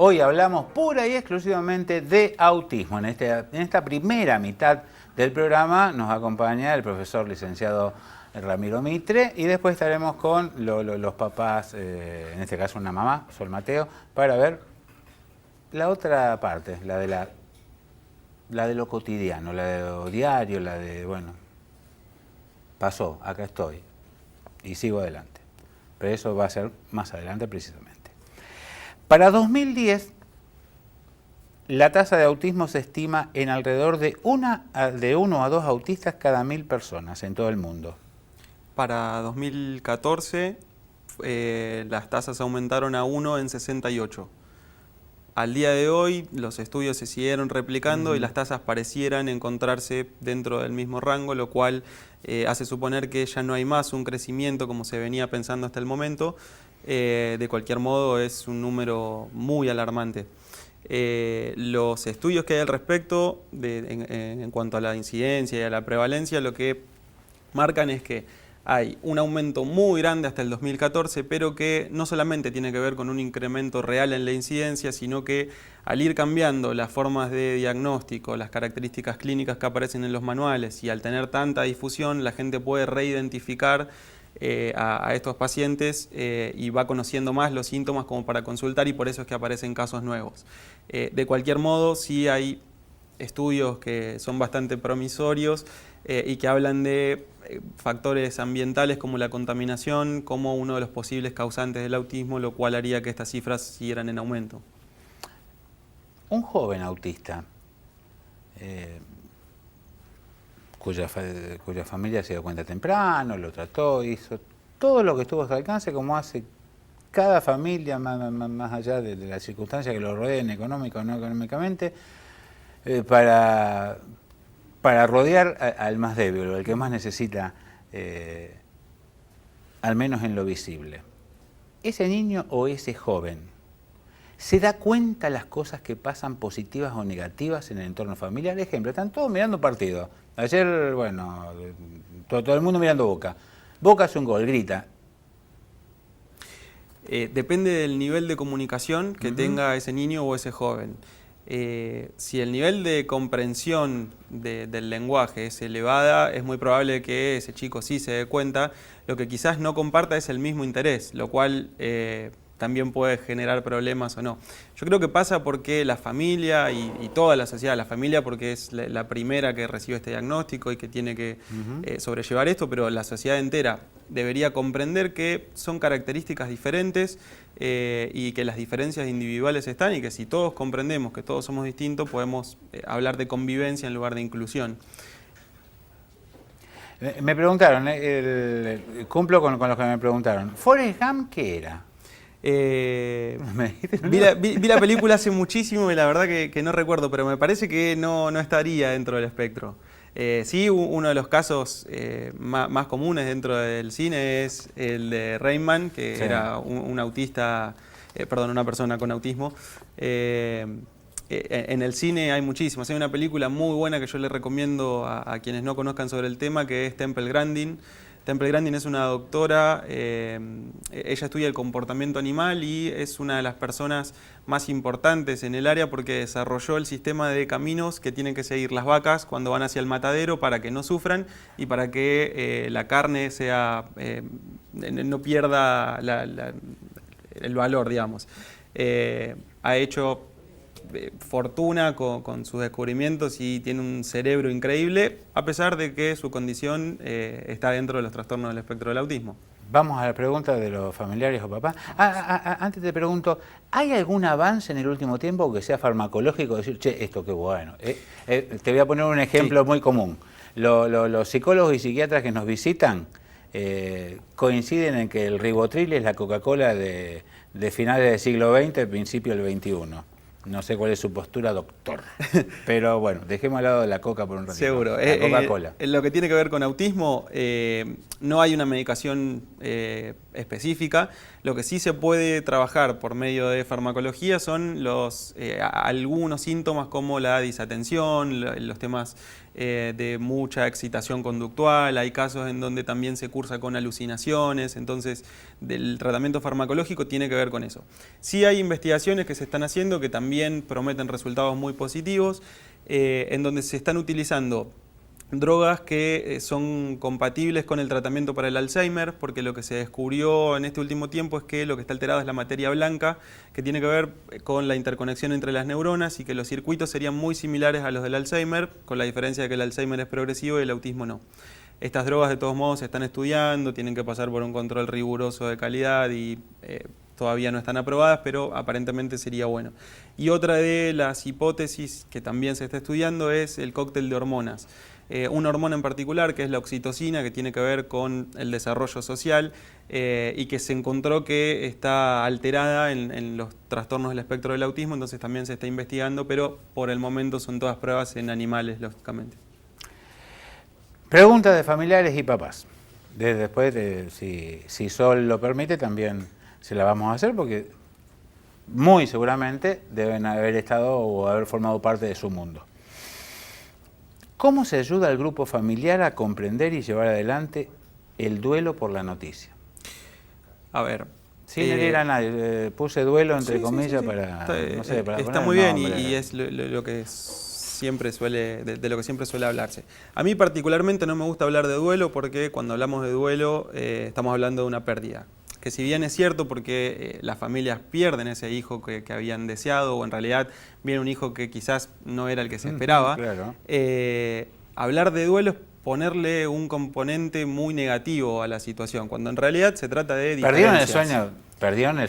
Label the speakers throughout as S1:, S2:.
S1: Hoy hablamos pura y exclusivamente de autismo. En esta primera mitad del programa nos acompaña el profesor licenciado Ramiro Mitre y después estaremos con los papás, en este caso una mamá, Sol Mateo, para ver la otra parte, la de lo cotidiano, la de lo diario, la de, bueno, pasó, acá estoy y sigo adelante. Pero eso va a ser más adelante precisamente. Para 2010, la tasa de autismo se estima en alrededor de 1 a 2 autistas cada 1000 personas en todo el mundo.
S2: Para 2014, las tasas aumentaron a 1 en 68. Al día de hoy, los estudios se siguieron replicando y las tasas parecieran encontrarse dentro del mismo rango, lo cual hace suponer que ya no hay más un crecimiento como se venía pensando hasta el momento. De cualquier modo, es un número muy alarmante. Los estudios que hay al respecto, en cuanto a la incidencia y a la prevalencia, lo que marcan es que hay un aumento muy grande hasta el 2014, pero que no solamente tiene que ver con un incremento real en la incidencia, sino que al ir cambiando las formas de diagnóstico, las características clínicas que aparecen en los manuales y al tener tanta difusión, la gente puede reidentificar a estos pacientes y va conociendo más los síntomas como para consultar, y por eso es que aparecen casos nuevos. De cualquier modo, sí hay estudios que son bastante promisorios y que hablan de factores ambientales como la contaminación como uno de los posibles causantes del autismo, lo cual haría que estas cifras siguieran en aumento.
S1: Un joven autista cuya familia se dio cuenta temprano, lo trató, hizo todo lo que estuvo a su alcance, como hace cada familia, más allá de las circunstancias que lo rodeen, económica o no económicamente, para rodear al más débil, o al que más necesita, al menos en lo visible. Ese niño o ese joven se da cuenta las cosas que pasan positivas o negativas en el entorno familiar. Por ejemplo, están todos mirando partido. Ayer, bueno, todo el mundo mirando Boca. Boca hace un gol, grita.
S2: Depende del nivel de comunicación que tenga ese niño o ese joven. Si el nivel de comprensión del lenguaje es elevada, es muy probable que ese chico sí se dé cuenta. Lo que quizás no comparta es el mismo interés, lo cual también puede generar problemas o no. Yo creo que pasa porque la familia y toda la sociedad, la familia porque es la primera que recibe este diagnóstico y que tiene que sobrellevar esto, pero la sociedad entera debería comprender que son características diferentes y que las diferencias individuales están, y que si todos comprendemos que todos somos distintos, podemos hablar de convivencia en lugar de inclusión.
S1: Me preguntaron, cumplo con lo que me preguntaron. ¿Forrest Gump qué era?
S2: Vi la película hace muchísimo y la verdad que no recuerdo, pero me parece que no estaría dentro del espectro. Sí, uno de los casos más comunes dentro del cine es el de Raymond, que sí, era un autista, una persona con autismo. En el cine hay muchísimas. Hay una película muy buena que yo le recomiendo a quienes no conozcan sobre el tema, que es Temple Grandin. Temple Grandin es una doctora, ella estudia el comportamiento animal y es una de las personas más importantes en el área porque desarrolló el sistema de caminos que tienen que seguir las vacas cuando van hacia el matadero para que no sufran y para que la carne no pierda el valor, digamos. Ha hecho fortuna con sus descubrimientos y tiene un cerebro increíble, a pesar de que su condición está dentro de los trastornos del espectro del autismo.
S1: Vamos a la pregunta de los familiares o papás. Antes te pregunto, ¿hay algún avance en el último tiempo que sea farmacológico? Decir, che, esto qué bueno. Te voy a poner un ejemplo muy común. Los psicólogos y psiquiatras que nos visitan coinciden en que el Rivotril es la Coca-Cola de finales del siglo XX, principio del XXI. No sé cuál es su postura, doctor. Pero bueno, dejemos al lado de la coca por un ratito.
S2: Seguro.
S1: La Coca-Cola.
S2: En lo que tiene que ver con autismo, no hay una medicación específica. Lo que sí se puede trabajar por medio de farmacología son algunos síntomas como la disatención, los temas de mucha excitación conductual, hay casos en donde también se cursa con alucinaciones, entonces el tratamiento farmacológico tiene que ver con eso. Sí hay investigaciones que se están haciendo que también prometen resultados muy positivos, en donde se están utilizando drogas que son compatibles con el tratamiento para el Alzheimer, porque lo que se descubrió en este último tiempo es que lo que está alterado es la materia blanca, que tiene que ver con la interconexión entre las neuronas y que los circuitos serían muy similares a los del Alzheimer, con la diferencia de que el Alzheimer es progresivo y el autismo no. Estas drogas de todos modos se están estudiando, tienen que pasar por un control riguroso de calidad y todavía no están aprobadas, pero aparentemente sería bueno. Y otra de las hipótesis que también se está estudiando es el cóctel de hormonas. Una hormona en particular, que es la oxitocina, que tiene que ver con el desarrollo social y que se encontró que está alterada en los trastornos del espectro del autismo, entonces también se está investigando, pero por el momento son todas pruebas en animales, lógicamente.
S1: Preguntas de familiares y papás. Después, si Sol lo permite, también se la vamos a hacer porque muy seguramente deben haber estado o haber formado parte de su mundo. ¿Cómo se ayuda al grupo familiar a comprender y llevar adelante el duelo por la noticia?
S2: A ver.
S1: Sin herir a nadie, puse duelo entre comillas para, no sé, para
S2: está muy bien y es lo que siempre suele, de lo que siempre suele hablarse. A mí particularmente no me gusta hablar de duelo porque cuando hablamos de duelo estamos hablando de una pérdida. Que si bien es cierto porque las familias pierden ese hijo que habían deseado o en realidad viene un hijo que quizás no era el que se esperaba,
S1: claro.
S2: Hablar de duelo es ponerle un componente muy negativo a la situación, cuando en realidad se trata de diferencias.
S1: Perdimos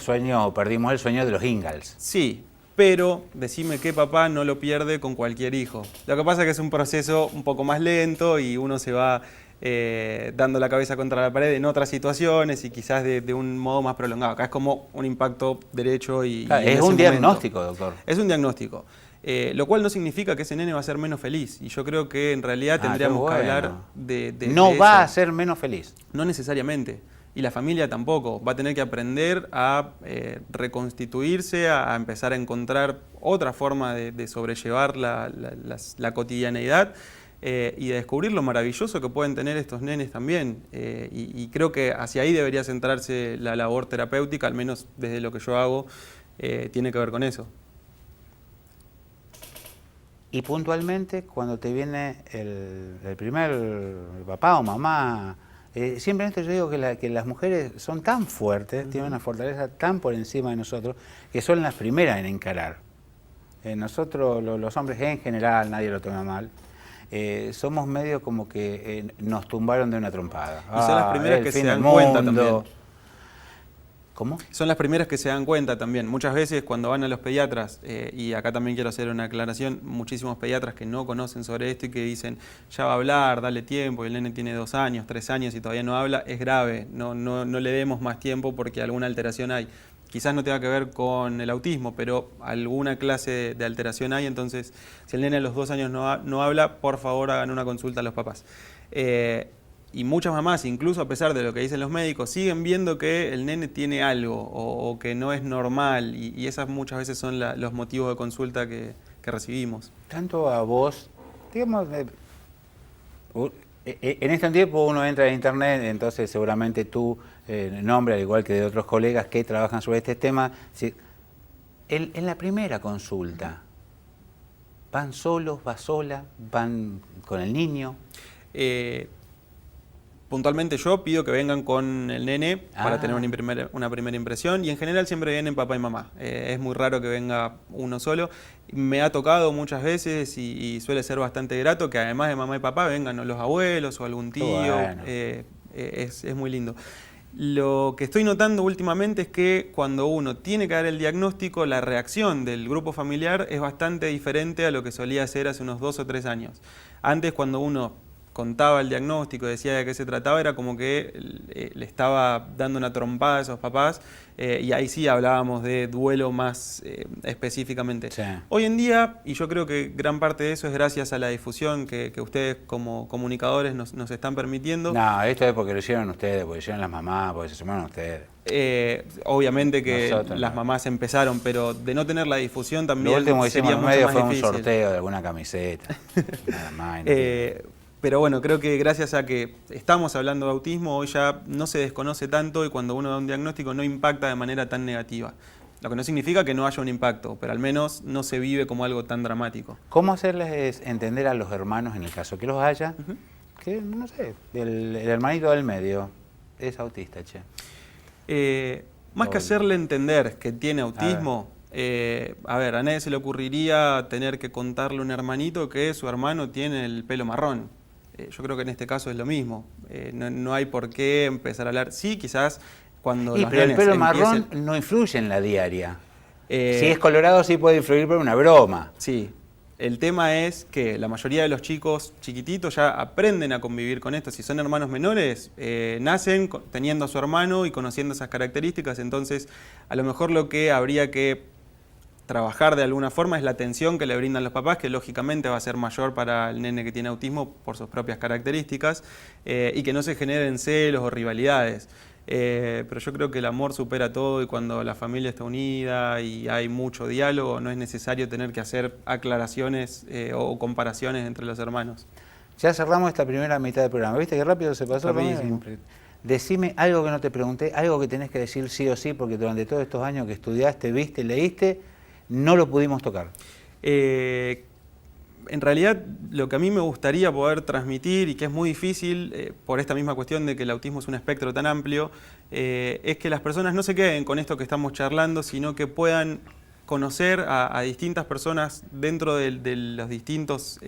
S1: el sueño de los Ingalls.
S2: Sí, pero decime que papá no lo pierde con cualquier hijo. Lo que pasa es que es un proceso un poco más lento y uno se va dando la cabeza contra la pared en otras situaciones y quizás de un modo más prolongado. Acá es como un impacto derecho y
S1: es un diagnóstico, doctor.
S2: Es un diagnóstico. Lo cual no significa que ese nene va a ser menos feliz. Y yo creo que en realidad tendríamos que hablar de
S1: no va a ser menos feliz.
S2: No necesariamente. Y la familia tampoco. Va a tener que aprender a reconstituirse, a empezar a encontrar otra forma de sobrellevar la cotidianeidad. Y de descubrir lo maravilloso que pueden tener estos nenes también. Y creo que hacia ahí debería centrarse la labor terapéutica, al menos desde lo que yo hago, tiene que ver con eso.
S1: Y puntualmente, cuando te viene el primer papá o mamá, simplemente yo digo que las mujeres son tan fuertes, tienen una fortaleza tan por encima de nosotros, que son las primeras en encarar. Nosotros, los hombres en general, nadie lo toma mal, somos medio como que nos tumbaron de una trompada.
S2: Y son las primeras que se dan cuenta también.
S1: ¿Cómo?
S2: Son las primeras que se dan cuenta también. Muchas veces cuando van a los pediatras, y acá también quiero hacer una aclaración, muchísimos pediatras que no conocen sobre esto y que dicen, ya va a hablar, dale tiempo, y el nene tiene 2 años, 3 años y todavía no habla, es grave, no le demos más tiempo porque alguna alteración hay. Quizás no tenga que ver con el autismo, pero alguna clase de alteración hay, entonces si el nene a los 2 años no habla, por favor hagan una consulta a los papás. Y muchas mamás, incluso a pesar de lo que dicen los médicos, siguen viendo que el nene tiene algo o que no es normal y esas muchas veces son los motivos de consulta que recibimos.
S1: Tanto a vos, digamos, en este tiempo uno entra en internet, entonces seguramente tu nombre, al igual que de otros colegas que trabajan sobre este tema, en la primera consulta, ¿van solos, va sola, van con el niño?
S2: Puntualmente yo pido que vengan con el nene para tener una primera impresión y en general siempre vienen papá y mamá. Es muy raro que venga uno solo. Me ha tocado muchas veces y suele ser bastante grato que además de mamá y papá vengan los abuelos o algún tío. Bueno. Es muy lindo. Lo que estoy notando últimamente es que cuando uno tiene que dar el diagnóstico, la reacción del grupo familiar es bastante diferente a lo que solía ser hace unos 2 o 3 años. Antes, cuando uno contaba el diagnóstico, decía de qué se trataba, era como que le estaba dando una trompada a esos papás, y ahí sí hablábamos de duelo más específicamente.
S1: Sí.
S2: Hoy en día, y yo creo que gran parte de eso es gracias a la difusión que ustedes como comunicadores nos están permitiendo.
S1: No, esto es porque lo hicieron ustedes, porque lo hicieron las mamás, porque se sumaron ustedes.
S2: Obviamente que
S1: Nosotros
S2: las
S1: no.
S2: mamás empezaron, pero de no tener la difusión también
S1: Lo último que hicimos
S2: sería
S1: en
S2: mucho
S1: medio
S2: más
S1: fue un
S2: difícil.
S1: sorteo de alguna camiseta. Nada más. Y no
S2: Pero bueno, creo que gracias a que estamos hablando de autismo, hoy ya no se desconoce tanto y cuando uno da un diagnóstico no impacta de manera tan negativa. Lo que no significa que no haya un impacto, pero al menos no se vive como algo tan dramático.
S1: ¿Cómo hacerles entender a los hermanos, en el caso que los haya, que, no sé, el hermanito del medio es autista, che?
S2: Más que hacerle entender que tiene autismo, a ver, a nadie se le ocurriría tener que contarle a un hermanito que su hermano tiene el pelo marrón. Yo creo que en este caso es lo mismo. No hay por qué empezar a hablar. Sí, quizás cuando los
S1: Pero el
S2: nenes
S1: pelo
S2: empiecen...
S1: marrón no influye en la diaria. Si es colorado sí puede influir por una broma.
S2: Sí. El tema es que la mayoría de los chicos chiquititos ya aprenden a convivir con esto. Si son hermanos menores, nacen teniendo a su hermano y conociendo esas características. Entonces, a lo mejor lo que habría que trabajar de alguna forma es la atención que le brindan los papás, que lógicamente va a ser mayor para el nene que tiene autismo por sus propias características, y que no se generen celos o rivalidades. Pero yo creo que el amor supera todo y cuando la familia está unida y hay mucho diálogo, no es necesario tener que hacer aclaraciones o comparaciones entre los hermanos.
S1: Ya cerramos esta primera mitad del programa. ¿Viste qué rápido se pasó?
S2: Rapidísimo.
S1: Decime algo que no te pregunté, algo que tenés que decir sí o sí, porque durante todos estos años que estudiaste, viste, leíste, no lo pudimos tocar.
S2: En realidad, lo que a mí me gustaría poder transmitir, y que es muy difícil por esta misma cuestión de que el autismo es un espectro tan amplio, es que las personas no se queden con esto que estamos charlando, sino que puedan conocer a distintas personas dentro de los distintos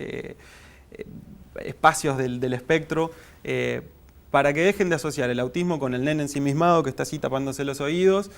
S2: espacios del espectro, para que dejen de asociar el autismo con el nene ensimismado que está así tapándose los oídos,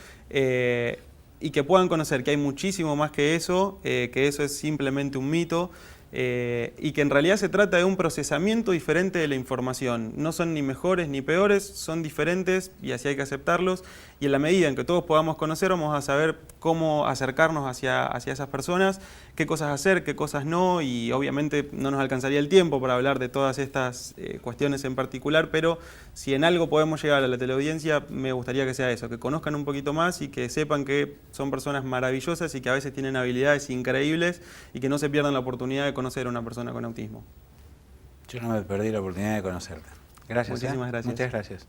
S2: y que puedan conocer que hay muchísimo más que eso es simplemente un mito, y que en realidad se trata de un procesamiento diferente de la información. No son ni mejores ni peores, son diferentes y así hay que aceptarlos. Y en la medida en que todos podamos conocer, vamos a saber cómo acercarnos hacia esas personas, qué cosas hacer, qué cosas no, y obviamente no nos alcanzaría el tiempo para hablar de todas estas cuestiones en particular, pero si en algo podemos llegar a la teleaudiencia, me gustaría que sea eso, que conozcan un poquito más y que sepan que son personas maravillosas y que a veces tienen habilidades increíbles y que no se pierdan la oportunidad de conocer a una persona con autismo.
S1: Yo no me perdí la oportunidad de conocerte. Gracias.
S2: Muchísimas gracias.
S1: Muchas gracias.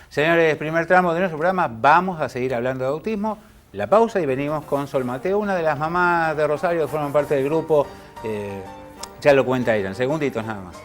S1: Señores, primer tramo de nuestro programa, vamos a seguir hablando de autismo. La pausa y venimos con Sol Mateo, una de las mamás de Rosario que forman parte del grupo. Ya lo cuenta ella, en segunditos nada más.